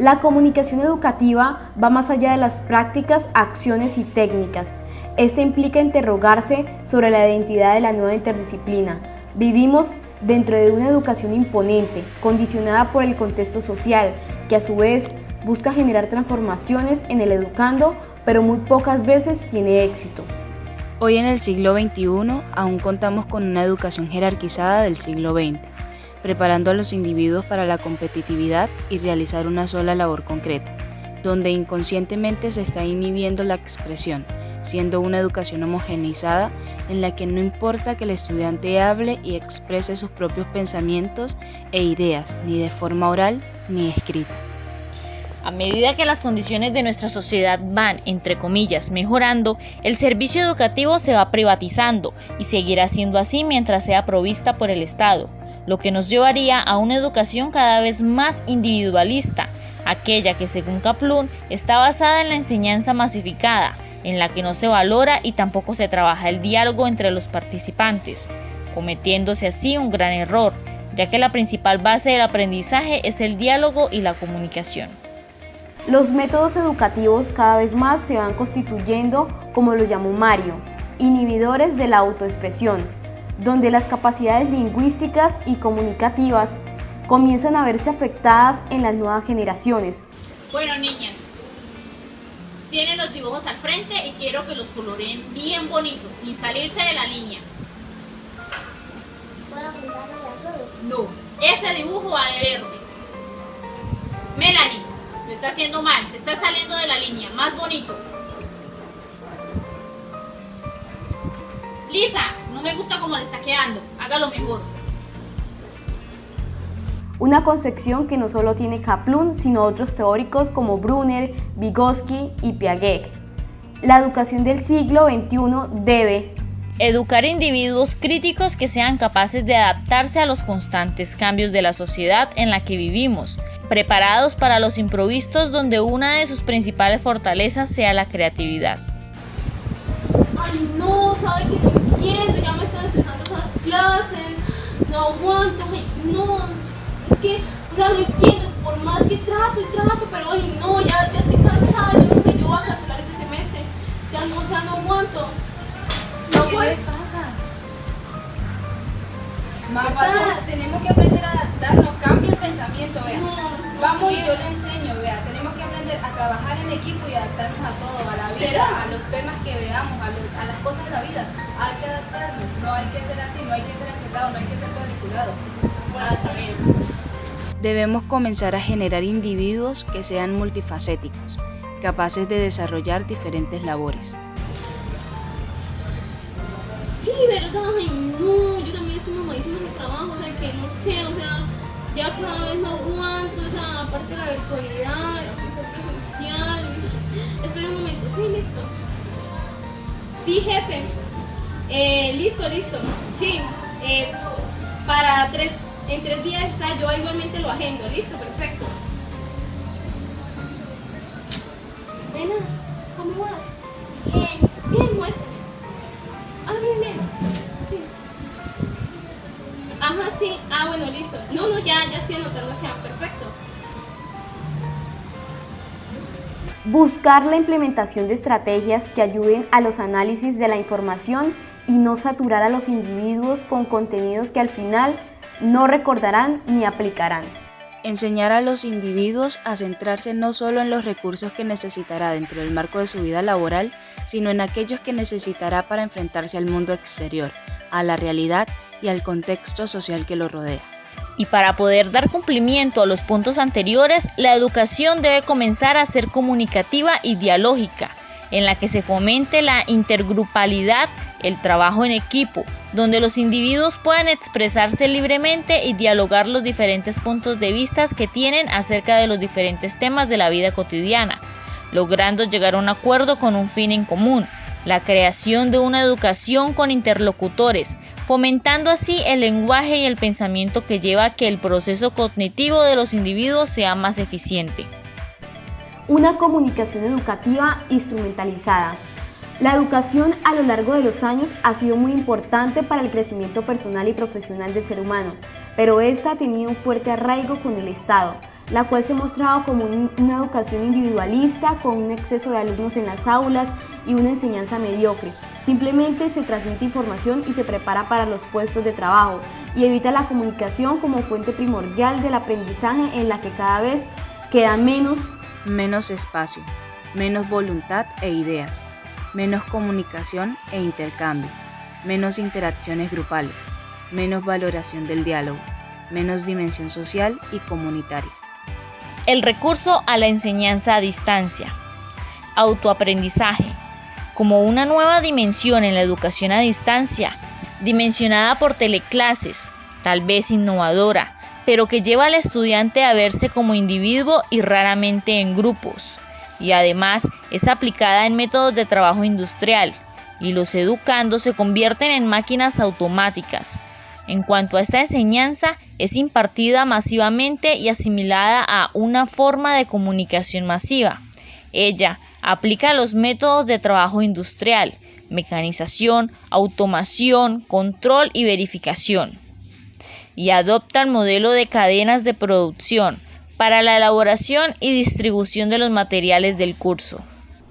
La comunicación educativa va más allá de las prácticas, acciones y técnicas. Esta implica interrogarse sobre la identidad de la nueva interdisciplina. Vivimos dentro de una educación imponente, condicionada por el contexto social, que a su vez busca generar transformaciones en el educando, pero muy pocas veces tiene éxito. Hoy en el siglo XXI aún contamos con una educación jerarquizada del siglo XX, preparando a los individuos para la competitividad y realizar una sola labor concreta, donde inconscientemente se está inhibiendo la expresión, siendo una educación homogeneizada en la que no importa que el estudiante hable y exprese sus propios pensamientos e ideas, ni de forma oral ni escrita. A medida que las condiciones de nuestra sociedad van, entre comillas, mejorando, el servicio educativo se va privatizando y seguirá siendo así mientras sea provista por el Estado, lo que nos llevaría a una educación cada vez más individualista, aquella que según Kaplun está basada en la enseñanza masificada, en la que no se valora y tampoco se trabaja el diálogo entre los participantes, cometiéndose así un gran error, ya que la principal base del aprendizaje es el diálogo y la comunicación. Los métodos educativos cada vez más se van constituyendo, como lo llamó Mario, inhibidores de la autoexpresión, donde las capacidades lingüísticas y comunicativas comienzan a verse afectadas en las nuevas generaciones. Bueno, niñas, tienen los dibujos al frente y quiero que los coloreen bien bonitos, sin salirse de la línea. ¿Puedo pintarlo de azul? No, ese dibujo va de verde. Melanie, lo está haciendo mal, se está saliendo de la línea, más bonito. Lisa, no me gusta cómo le está quedando, hágalo mejor. Una concepción que no solo tiene Kaplun, sino otros teóricos como Brunner, Vygotsky y Piaget. La educación del siglo XXI debe educar individuos críticos que sean capaces de adaptarse a los constantes cambios de la sociedad en la que vivimos, preparados para los imprevistos donde una de sus principales fortalezas sea la creatividad. Ay no, ¿sabe que no entiendo? Ya me están estresando esas clases, no aguanto, ay, no, es que, o sea, no entiendo, por más que trato y trato, pero ay no, ya estoy cansada, yo no sé, yo voy a cancelar este semestre, ya no, o sea, no aguanto. ¿Qué le pasa? Marta, tenemos que aprender a adaptarnos, cambia el pensamiento, vea. Vamos y yo le enseño, vea. Tenemos que aprender a trabajar en equipo y adaptarnos a todo, a la vida, a los temas que veamos, a las cosas de la vida. Hay que adaptarnos, no hay que ser así, no hay que ser encerrados, no hay que ser cuadriculados. Debemos comenzar a generar individuos que sean multifacéticos, capaces de desarrollar diferentes labores. Sí, verdad, ay no, yo también estoy mamadísima de trabajo, o sea, que no sé, o sea, ya cada vez no aguanto, o sea, aparte de la virtualidad, el presencial, espera un momento, sí, listo. Sí, jefe, listo, sí, en 3 días está, yo igualmente lo agendo, listo, perfecto. Nena, ¿cómo vas? Bien, muéstrame. Ah, bien, sí. Ajá, sí, bueno, listo. No, ya estoy anotando acá, perfecto. buscar la implementación de estrategias que ayuden a los análisis de la información y no saturar a los individuos con contenidos que al final no recordarán ni aplicarán. Enseñar a los individuos a centrarse no solo en los recursos que necesitará dentro del marco de su vida laboral, sino en aquellos que necesitará para enfrentarse al mundo exterior, a la realidad y al contexto social que lo rodea. Y para poder dar cumplimiento a los puntos anteriores, la educación debe comenzar a ser comunicativa y dialógica, en la que se fomente la intergrupalidad, el trabajo en equipo, donde los individuos puedan expresarse libremente y dialogar los diferentes puntos de vista que tienen acerca de los diferentes temas de la vida cotidiana, logrando llegar a un acuerdo con un fin en común, la creación de una educación con interlocutores, fomentando así el lenguaje y el pensamiento que lleva a que el proceso cognitivo de los individuos sea más eficiente. Una comunicación educativa instrumentalizada. La educación a lo largo de los años ha sido muy importante para el crecimiento personal y profesional del ser humano, pero esta ha tenido un fuerte arraigo con el Estado, la cual se mostraba como una educación individualista, con un exceso de alumnos en las aulas y una enseñanza mediocre. Simplemente se transmite información y se prepara para los puestos de trabajo y evita la comunicación como fuente primordial del aprendizaje, en la que cada vez queda menos espacio, menos voluntad e ideas, menos comunicación e intercambio, menos interacciones grupales, menos valoración del diálogo, menos dimensión social y comunitaria. El recurso a la enseñanza a distancia. Autoaprendizaje. Como una nueva dimensión en la educación a distancia, dimensionada por teleclases, tal vez innovadora, pero que lleva al estudiante a verse como individuo y raramente en grupos. Y además es aplicada en métodos de trabajo industrial, y los educandos se convierten en máquinas automáticas. En cuanto a esta enseñanza, es impartida masivamente y asimilada a una forma de comunicación masiva. Ella aplica los métodos de trabajo industrial, mecanización, automación, control y verificación, y adopta el modelo de cadenas de producción para la elaboración y distribución de los materiales del curso.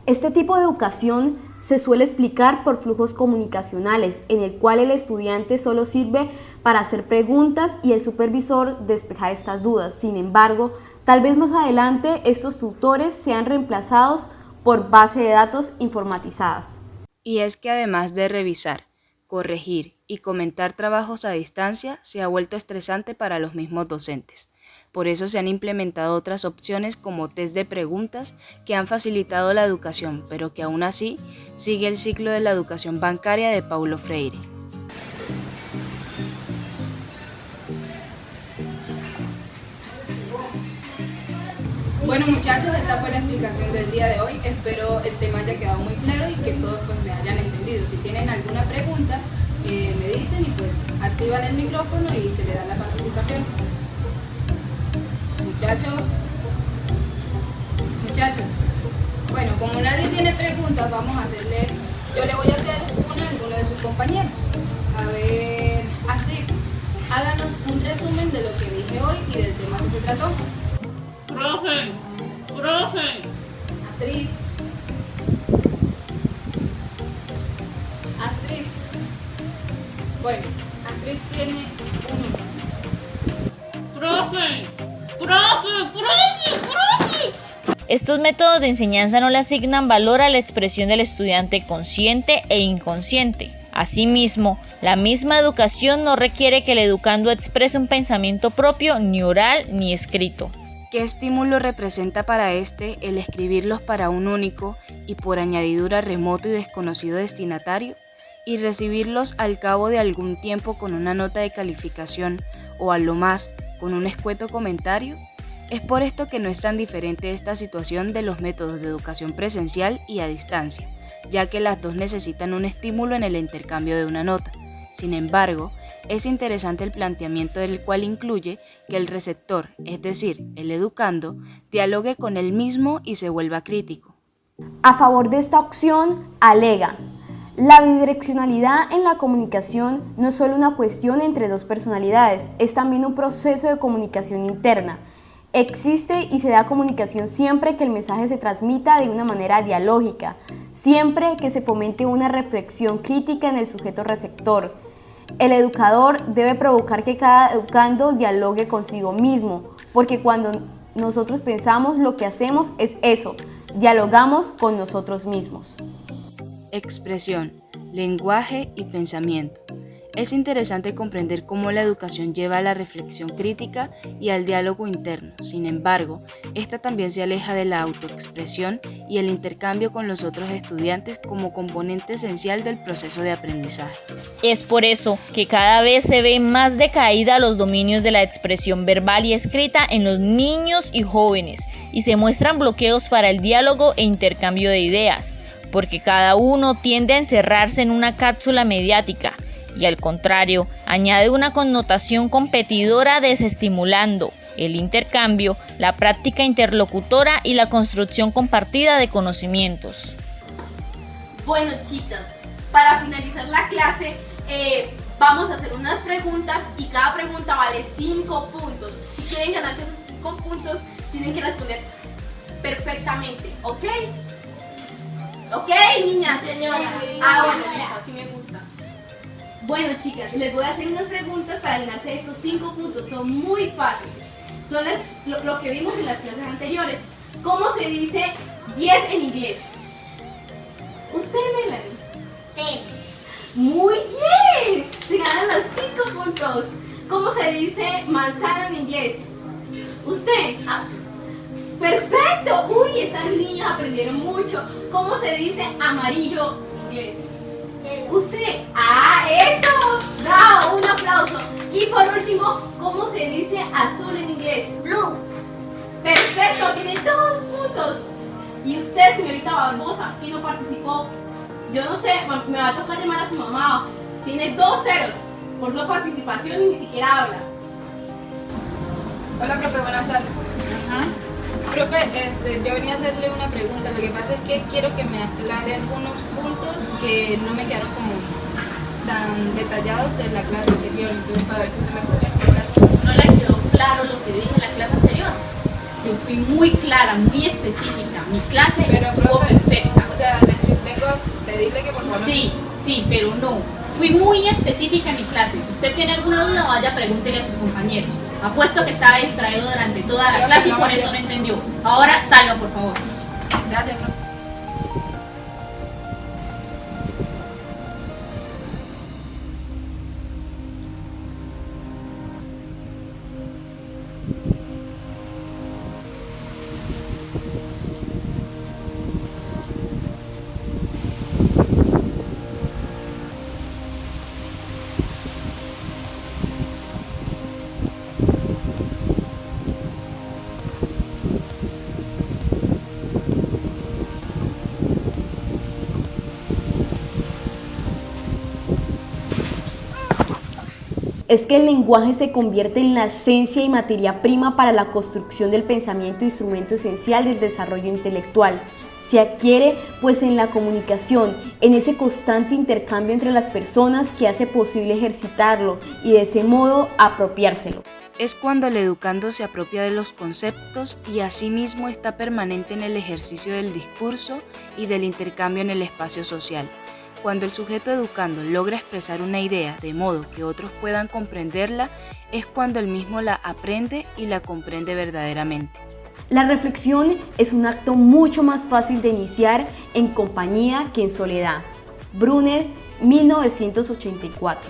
Este tipo de educación se suele explicar por flujos comunicacionales, en el cual el estudiante solo sirve para hacer preguntas y el supervisor despejar estas dudas. Sin embargo, tal vez más adelante estos tutores sean reemplazados por bases de datos informatizadas. Y es que además de revisar, corregir y comentar trabajos a distancia, se ha vuelto estresante para los mismos docentes. Por eso se han implementado otras opciones como test de preguntas que han facilitado la educación, pero que aún así sigue el ciclo de la educación bancaria de Paulo Freire. Bueno muchachos, esa fue la explicación del día de hoy. Espero el tema haya quedado muy claro y que todos pues me hayan entendido. Si tienen alguna pregunta, me dicen y pues activan el micrófono y se le da la participación. Muchachos, bueno, como nadie tiene preguntas, vamos a hacerle, yo le voy a hacer una a alguno de sus compañeros. A ver, Astrid, háganos un resumen de lo que dije hoy y del tema que se trató. Profe. Astrid. Bueno, Astrid tiene un número. Profe. Estos métodos de enseñanza no le asignan valor a la expresión del estudiante consciente e inconsciente. Asimismo, la misma educación no requiere que el educando exprese un pensamiento propio, ni oral ni escrito. ¿Qué estímulo representa para este el escribirlos para un único y por añadidura remoto y desconocido destinatario, y recibirlos al cabo de algún tiempo con una nota de calificación o a lo más con un escueto comentario? Es por esto que no es tan diferente esta situación de los métodos de educación presencial y a distancia, ya que las dos necesitan un estímulo en el intercambio de una nota. Sin embargo, es interesante el planteamiento del cual incluye que el receptor, es decir, el educando, dialogue con él mismo y se vuelva crítico. A favor de esta opción, alega: la bidireccionalidad en la comunicación no es solo una cuestión entre dos personalidades, es también un proceso de comunicación interna. Existe y se da comunicación siempre que el mensaje se transmita de una manera dialógica, siempre que se fomente una reflexión crítica en el sujeto receptor. El educador debe provocar que cada educando dialogue consigo mismo, porque cuando nosotros pensamos, lo que hacemos es eso, dialogamos con nosotros mismos. Expresión, lenguaje y pensamiento. Es interesante comprender cómo la educación lleva a la reflexión crítica y al diálogo interno. Sin embargo, esta también se aleja de la autoexpresión y el intercambio con los otros estudiantes como componente esencial del proceso de aprendizaje. Es por eso que cada vez se ve más decaída los dominios de la expresión verbal y escrita en los niños y jóvenes, y se muestran bloqueos para el diálogo e intercambio de ideas, porque cada uno tiende a encerrarse en una cápsula mediática, y al contrario, añade una connotación competidora desestimulando el intercambio, la práctica interlocutora y la construcción compartida de conocimientos. Bueno, chicas, para finalizar la clase, vamos a hacer unas preguntas y cada pregunta vale 5 puntos. Si quieren ganarse sus con puntos, tienen que responder perfectamente, ¿ok? ¿Ok, niñas? Señora. Bueno, listo, así me gusta. Bueno, chicas, les voy a hacer unas preguntas para ganarse estos 5 puntos. Son muy fáciles. Son lo que vimos en las clases anteriores. ¿Cómo se dice 10 en inglés? ¿Usted, Melanie? Muy bien. Se ganan los 5 puntos. ¿Cómo se dice manzana en inglés? ¿Usted? Perfecto. Uy, estas niñas aprendieron mucho. ¿Cómo se dice amarillo en inglés? ¿Usted? ¡Eso! ¡Bravo! Un aplauso. Y por último, ¿cómo se dice azul en inglés? Blue. Perfecto, tiene 2 puntos. Y usted, señorita Barbosa, que no participó, yo no sé, me va a tocar llamar a su mamá. Tiene 2 ceros por no participación y ni siquiera habla. Hola, profe, buenas tardes. Profe, yo venía a hacerle una pregunta. Lo que pasa es que quiero que me aclare algunos puntos que no me quedaron como tan detallados de la clase anterior. Entonces, para ver si usted me podría aclarar. ¿No le quedó claro lo que dije en la clase anterior? Yo fui muy clara, muy específica. Mi clase estuvo profe, perfecta. O sea, vengo a pedirle que por favor... Sí, pero no. Fui muy específica en mi clase. Si usted tiene alguna duda, vaya, pregúntele a sus compañeros. Apuesto que estaba distraído durante toda la clase y por eso no entendió. Ahora salga, por favor. Gracias, profe. Es que el lenguaje se convierte en la esencia y materia prima para la construcción del pensamiento, instrumento esencial del desarrollo intelectual. Se adquiere pues en la comunicación, en ese constante intercambio entre las personas que hace posible ejercitarlo y de ese modo apropiárselo. Es cuando el educando se apropia de los conceptos y asimismo está permanente en el ejercicio del discurso y del intercambio en el espacio social. Cuando el sujeto educando logra expresar una idea de modo que otros puedan comprenderla, es cuando él mismo la aprende y la comprende verdaderamente. La reflexión es un acto mucho más fácil de iniciar en compañía que en soledad. Brunner, 1984.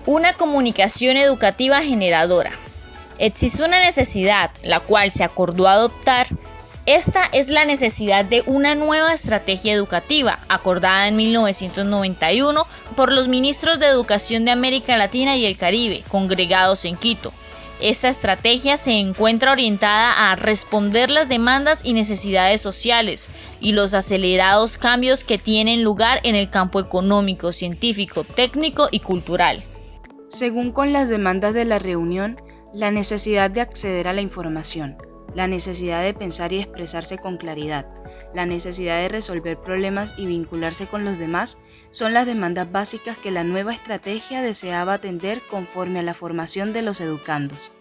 Una comunicación educativa generadora. Existe una necesidad, la cual se acordó adoptar. Esta es la necesidad de una nueva estrategia educativa, acordada en 1991 por los ministros de Educación de América Latina y el Caribe, congregados en Quito. Esta estrategia se encuentra orientada a responder las demandas y necesidades sociales y los acelerados cambios que tienen lugar en el campo económico, científico, técnico y cultural. Según con las demandas de la reunión, la necesidad de acceder a la información, la necesidad de pensar y expresarse con claridad, la necesidad de resolver problemas y vincularse con los demás son las demandas básicas que la nueva estrategia deseaba atender conforme a la formación de los educandos.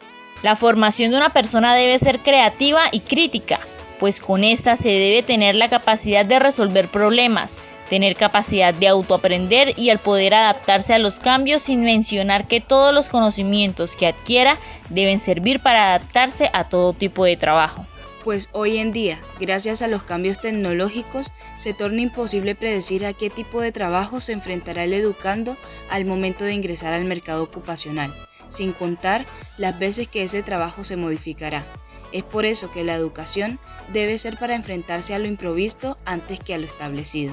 La formación de una persona debe ser creativa y crítica, pues con esta se debe tener la capacidad de resolver problemas, tener capacidad de autoaprender y el poder adaptarse a los cambios sin mencionar que todos los conocimientos que adquiera deben servir para adaptarse a todo tipo de trabajo. Pues hoy en día, gracias a los cambios tecnológicos, se torna imposible predecir a qué tipo de trabajo se enfrentará el educando al momento de ingresar al mercado ocupacional, sin contar las veces que ese trabajo se modificará. Es por eso que la educación debe ser para enfrentarse a lo improvisto antes que a lo establecido.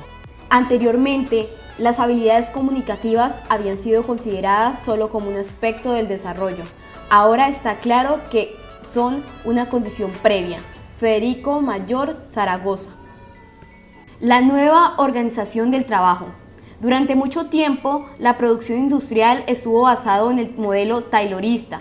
Anteriormente, las habilidades comunicativas habían sido consideradas solo como un aspecto del desarrollo. Ahora está claro que son una condición previa. Federico Mayor Zaragoza. La nueva organización del trabajo. Durante mucho tiempo, la producción industrial estuvo basada en el modelo taylorista,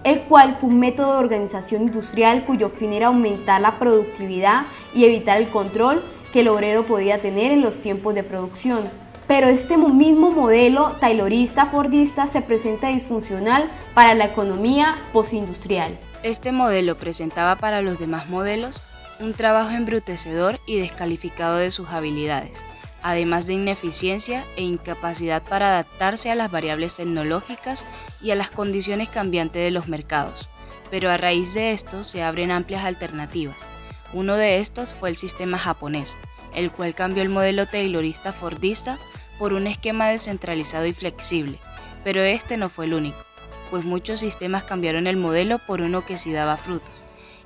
el cual fue un método de organización industrial cuyo fin era aumentar la productividad y evitar el control que el obrero podía tener en los tiempos de producción. Pero este mismo modelo taylorista-fordista se presenta disfuncional para la economía postindustrial. Este modelo presentaba para los demás modelos un trabajo embrutecedor y descalificado de sus habilidades, además de ineficiencia e incapacidad para adaptarse a las variables tecnológicas y a las condiciones cambiantes de los mercados. Pero a raíz de esto se abren amplias alternativas. Uno de estos fue el sistema japonés, el cual cambió el modelo taylorista fordista por un esquema descentralizado y flexible, pero este no fue el único, pues muchos sistemas cambiaron el modelo por uno que sí daba frutos,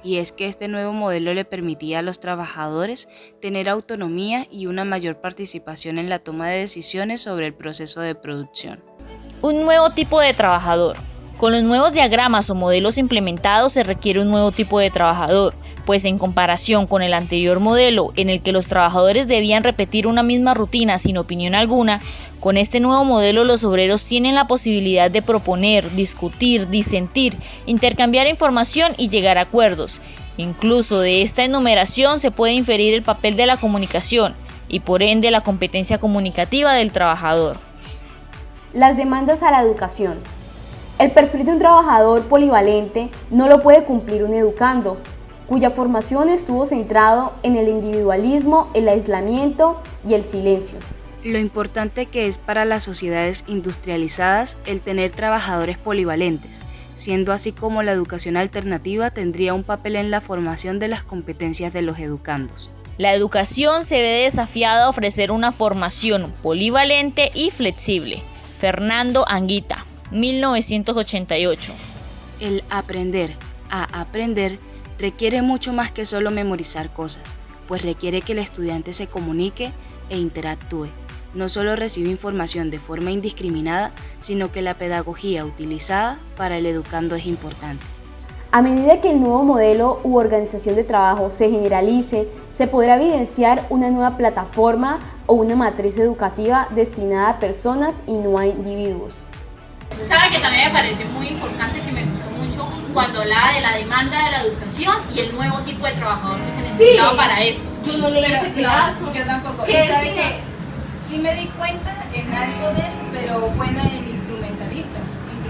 y es que este nuevo modelo le permitía a los trabajadores tener autonomía y una mayor participación en la toma de decisiones sobre el proceso de producción. Un nuevo tipo de trabajador. Con los nuevos diagramas o modelos implementados se requiere un nuevo tipo de trabajador, pues en comparación con el anterior modelo en el que los trabajadores debían repetir una misma rutina sin opinión alguna, con este nuevo modelo los obreros tienen la posibilidad de proponer, discutir, disentir, intercambiar información y llegar a acuerdos. Incluso de esta enumeración se puede inferir el papel de la comunicación y por ende la competencia comunicativa del trabajador. Las demandas a la educación. El perfil de un trabajador polivalente no lo puede cumplir un educando, cuya formación estuvo centrado en el individualismo, el aislamiento y el silencio. Lo importante que es para las sociedades industrializadas el tener trabajadores polivalentes, siendo así como la educación alternativa tendría un papel en la formación de las competencias de los educandos. La educación se ve desafiada a ofrecer una formación polivalente y flexible. Fernando Anguita, 1988. El aprender a aprender requiere mucho más que solo memorizar cosas, pues requiere que el estudiante se comunique e interactúe. No solo recibe información de forma indiscriminada, sino que la pedagogía utilizada para el educando es importante. A medida que el nuevo modelo u organización de trabajo se generalice, se podrá evidenciar una nueva plataforma o una matriz educativa destinada a personas y no a individuos. Sabe que también me pareció muy importante, que me gustó mucho cuando hablaba de la demanda de la educación y el nuevo tipo de trabajador que se necesitaba para esto. Yo no leí ese pedazo. Yo tampoco. ¿Qué ¿Sabe decía? que sí me di cuenta en algo de eso, pero fue en el instrumentalista?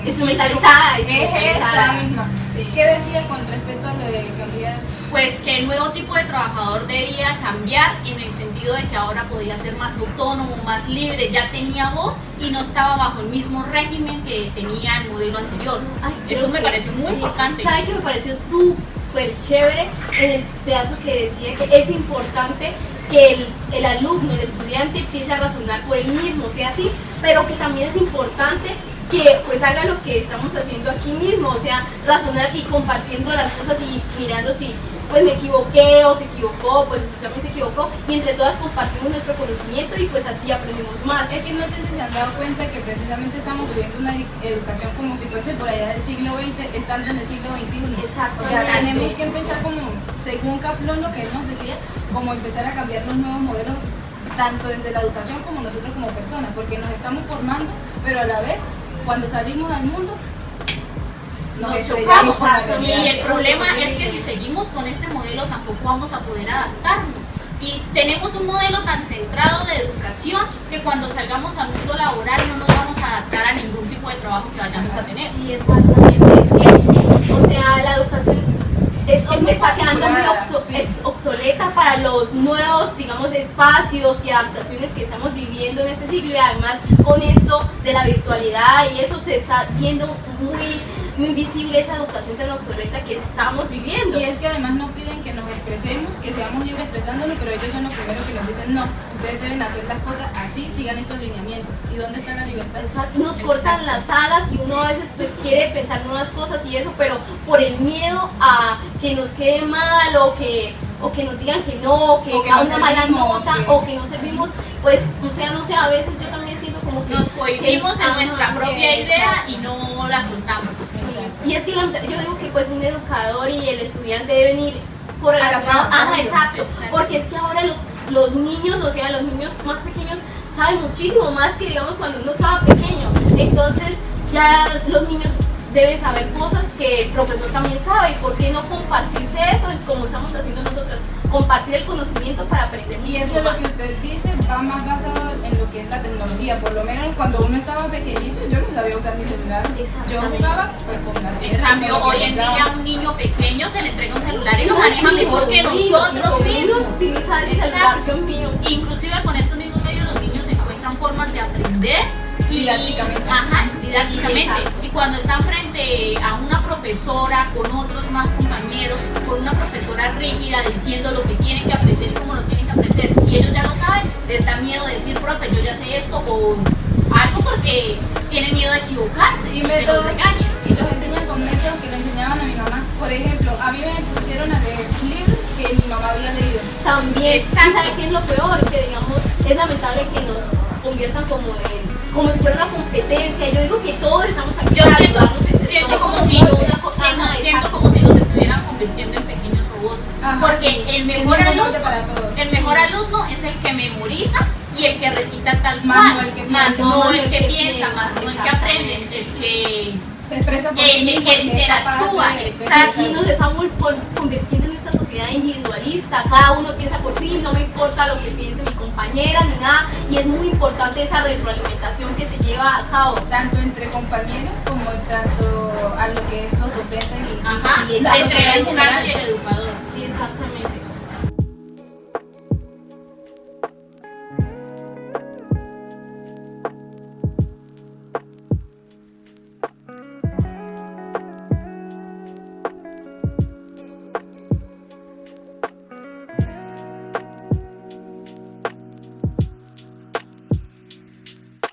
Instrumentalizada. Es esa misma. ¿Qué decía con respecto a lo de cambiar? Pues que el nuevo tipo de trabajador debía cambiar en el sentido de que ahora podía ser más autónomo, más libre, ya tenía voz y no estaba bajo el mismo régimen que tenía el modelo anterior. Ay, Eso me que pareció muy sí. importante. ¿Sabe que me pareció súper chévere en el pedazo que decía que es importante que el alumno, el estudiante empiece a razonar por él mismo, sea así, pero que también es importante que pues haga lo que estamos haciendo aquí mismo, o sea, razonar y compartiendo las cosas y mirando si pues me equivoqué o se equivocó, pues usted también se equivocó y entre todas compartimos nuestro conocimiento y pues así aprendemos más. Es que no sé si se han dado cuenta que precisamente estamos viviendo una educación como si fuese por allá del siglo XX, estando en el siglo XXI. Exacto. O sea, tenemos que empezar como, según Kaplon lo que él nos decía, como empezar a cambiar los nuevos modelos, tanto desde la educación como nosotros como personas, porque nos estamos formando, pero a la vez, cuando salimos al mundo, nos estrellamos con la Y realidad. el problema es que si seguimos con este modelo tampoco vamos a poder adaptarnos. Y tenemos un modelo tan centrado de educación que cuando salgamos al mundo laboral no nos vamos a adaptar a ningún tipo de trabajo que vayamos a tener. Sí, exactamente. Es que, o sea, la educación está quedando muy obsoleta para los nuevos, digamos, espacios y adaptaciones que estamos viviendo en este siglo, y además con esto de la virtualidad y eso se está viendo muy visible esa educación tan obsoleta que estamos viviendo. Y es que además nos piden que nos expresemos, que seamos libres expresándonos, pero ellos son los primeros que nos dicen no, ustedes deben hacer las cosas así, sigan estos lineamientos. ¿Y dónde está la libertad? Exacto. Nos cortan las alas y uno a veces pues quiere pensar nuevas cosas y eso, pero por el miedo a que nos quede mal o que nos digan que no, o que no una mala servimos, nota, o que no servimos, pues no sé, a veces yo también siento como que Nos cohibimos en nuestra ajá, propia idea exacto. y no la soltamos. Y es que yo digo que pues un educador y el estudiante deben ir correlacionados. Ajá, exacto. Porque es que ahora los niños, o sea, los niños más pequeños saben muchísimo más que digamos cuando uno estaba pequeño. Entonces ya los niños deben saber cosas que el profesor también sabe, y por qué no compartirse eso, como estamos haciendo nosotras, compartir el conocimiento para aprender. Y eso es lo que usted dice, va más basado en lo que es la tecnología. Por lo menos cuando uno estaba pequeñito, yo no sabía usar mi celular. Yo jugaba pues, con la En cambio, hoy en día a un niño pequeño se le entrega un celular y lo maneja mejor que nosotros mismos. Utiliza ese celular que un mío. Inclusive con estos mismos medios los niños encuentran formas de aprender Didácticamente. Ajá, didácticamente. Sí, y cuando están frente a una profesora con otros más compañeros, con una profesora rígida diciendo lo que tienen que aprender y cómo lo tienen que aprender, si ellos ya lo saben, les da miedo decir, profe, yo ya sé esto o algo, porque tienen miedo de equivocarse Y que los métodos, regañen. y los enseñan con métodos que le enseñaban a mi mamá. Por ejemplo, a mí me pusieron a leer libros que mi mamá había leído. También, ¿y sabe qué es lo peor? Que digamos, es lamentable que nos conviertan como si fuera una competencia. Yo digo que todos estamos aquí Yo para siento ayudarnos entre siento todos, como si no una cosa, ajá, siento exacto. como si los estuvieran convirtiendo en pequeños robots. Ajá, Porque sí, el es mejor muy alumno, importante para todos. el mejor alumno es el que memoriza y el que recita tal Más cual, no el que más piensa. no No el que piensa, más no el que aprende, el que Se expresa por sí mismo, que porque es capaz interactúa, de exacto. Aquí nos estamos convirtiendo en esta sociedad individualista, cada uno piensa por sí, no me importa lo que piense mi compañera ni nada, y es muy importante esa retroalimentación que se lleva a cabo. tanto entre compañeros como tanto a lo que es los docentes y ajá, la entre sociedad el en educado general. y el educador. Sí, exactamente.